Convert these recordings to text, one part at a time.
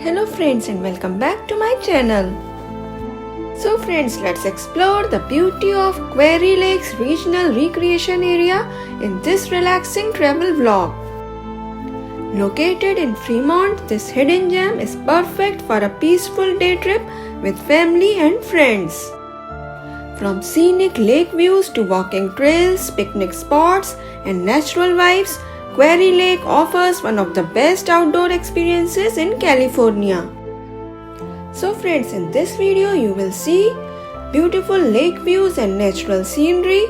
Hello friends and welcome back to my channel. So friends, let's explore the beauty of Quarry Lakes Regional Recreation Area in this relaxing travel vlog. Located in Fremont, this hidden gem is perfect for a peaceful day trip with family and friends. From scenic lake views to walking trails, picnic spots, and natural vibes, Quarry Lake offers one of the best outdoor experiences in California. So friends, in this video you will see beautiful lake views and natural scenery,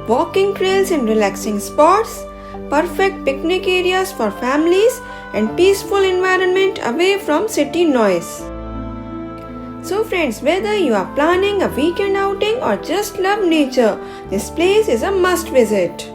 walking trails and relaxing spots, perfect picnic areas for families, and peaceful environment away from city noise. So friends, whether you are planning a weekend outing or just love nature, this place is a must visit.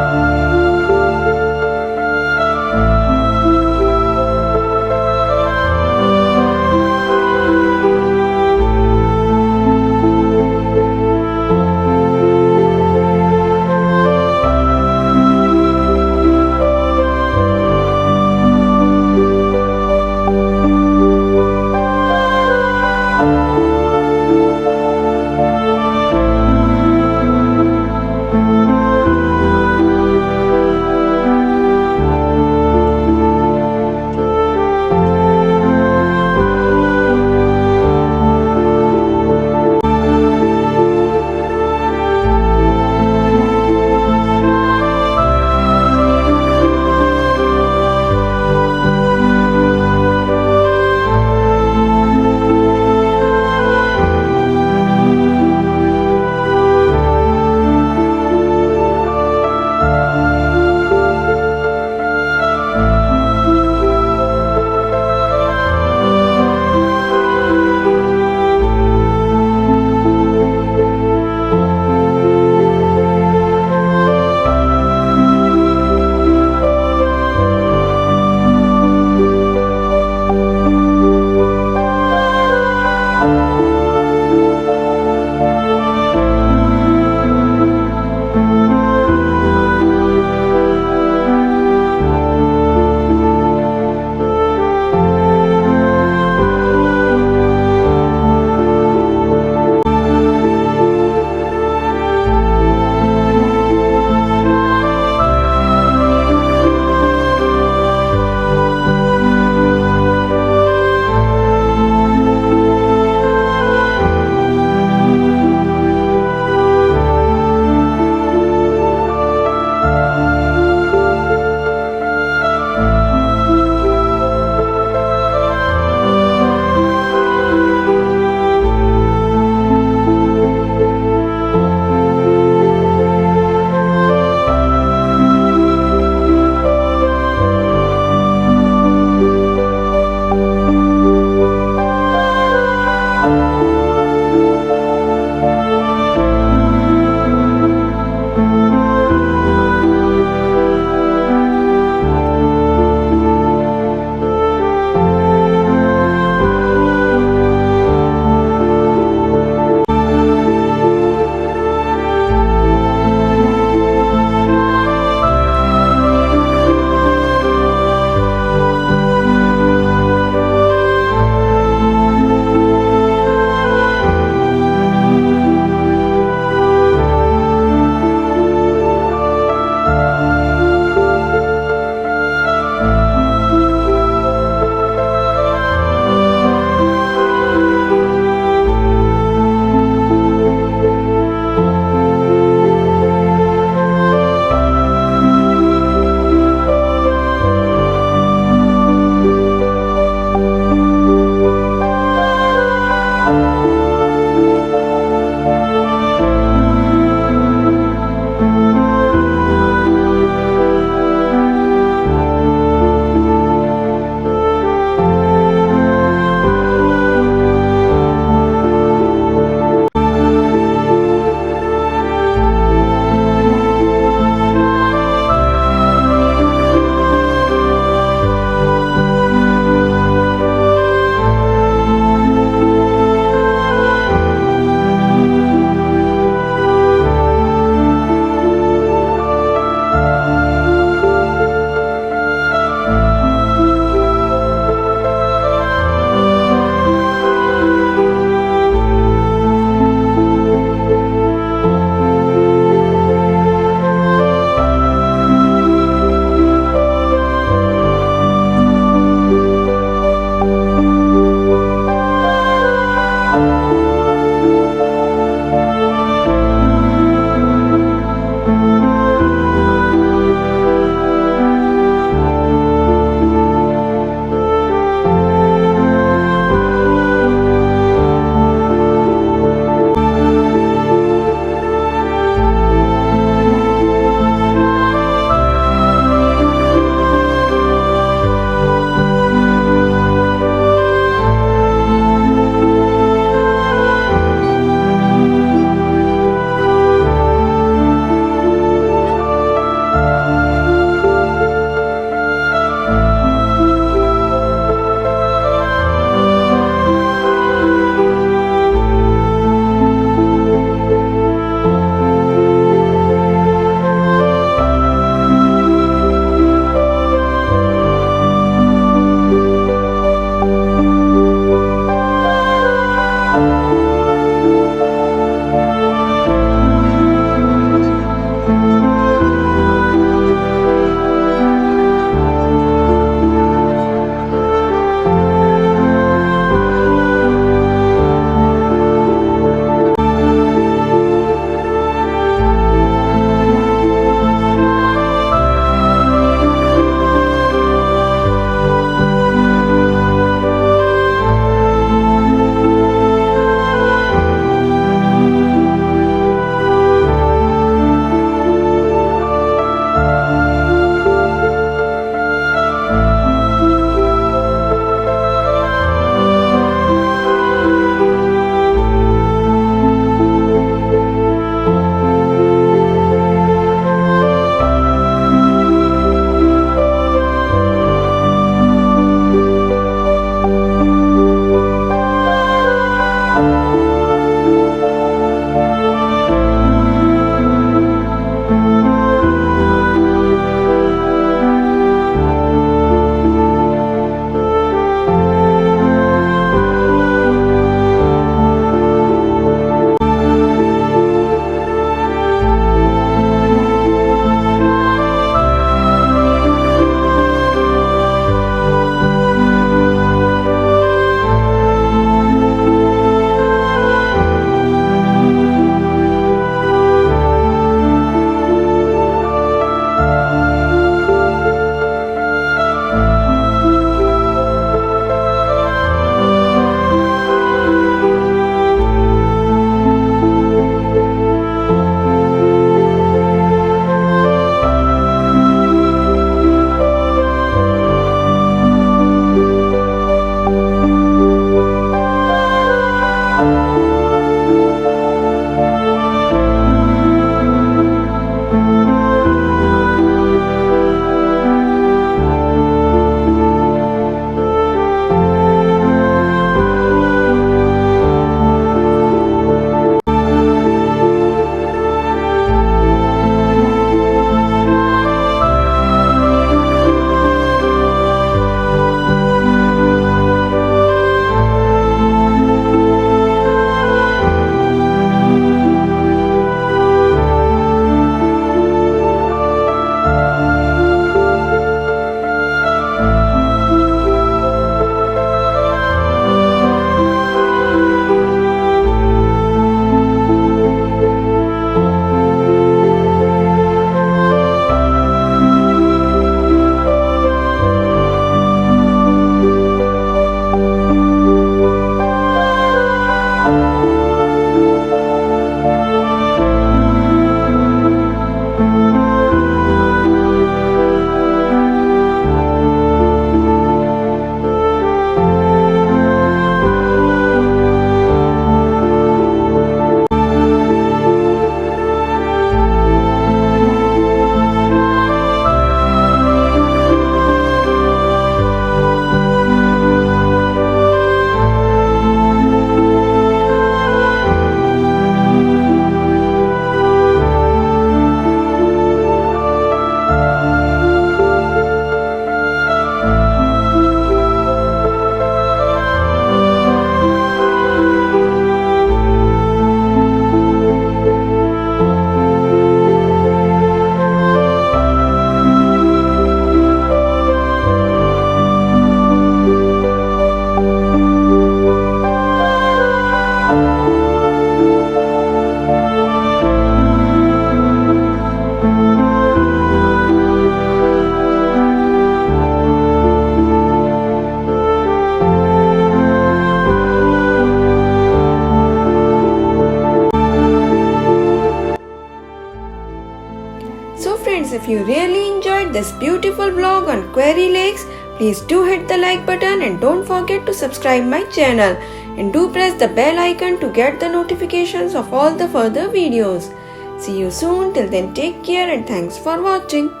So friends, if you really enjoyed this beautiful vlog on Quarry Lakes, please do hit the like button and don't forget to subscribe my channel, and do press the bell icon to get the notifications of all the further videos. See you soon. Till then, take care and thanks for watching.